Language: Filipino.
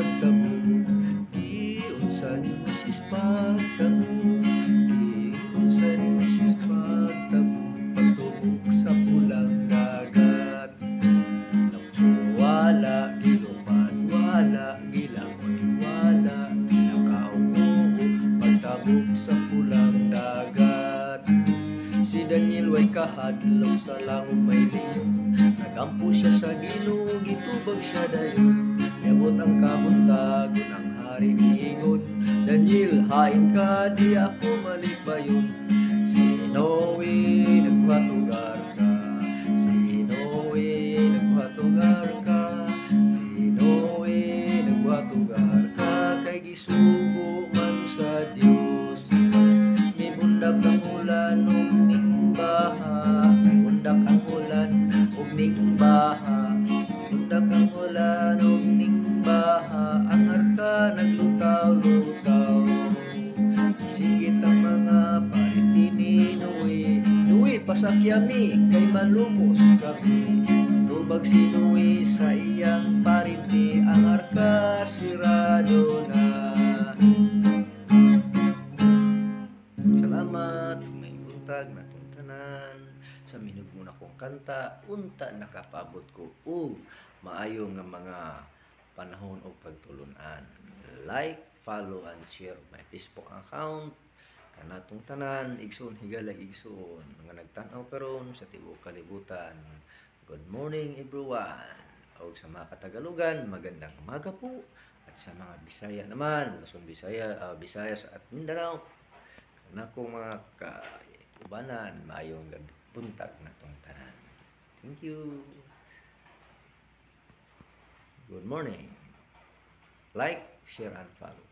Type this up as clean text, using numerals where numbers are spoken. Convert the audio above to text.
pagtabo, giunsa ni Mrs. pagtabo, giunsa ni Mrs. pagtabo, pagtubok sa pulang dagat. Wala giluman, wala gilangoy, wala ginakauo, pagtabok sa pulang dagat. Si Daniel way kahadlok sa langub may liyon, nagampo siya sa Ginoo, gitubag siya dayon. Yabot ang kabuntagon ang hari miingon, Daniel hain ka, di ako malipayon. Si Noe nagpatugar ka, si Noe nagpatugar ka, si Noe nagpatugar ka, kay gisugo man sa Dios. May bundak ang ulan ug ning baha, may bundak ang ulan ug ning baha, bundak ang ulan ug ning baha, ang arka naglutaw-lutaw. Sigit ang mga pariti ni Noe, Noe pasakyami kay malumos kami. Tubag si Noe sa iyang pariti, ang arka sirado na. Salamat, may buntag na tanan sa minugmuna kong kanta, unta nakapabot ko og maayo nga mga panahon o pagtulunan. Like, follow, and share my Facebook account. Kanatong tanan, igsoon, higala igsoon, nga nagtanaw peron sa tibuok kalibutan. Good morning everyone. O sa mga Katagalugan, magandang umaga po. At sa mga Bisaya naman, Luzon, Visayas at Mindanao, kanako mga kaubanan, maayong gabi, buntag na tong tanan. Thank you. Good morning. Like, share, and follow.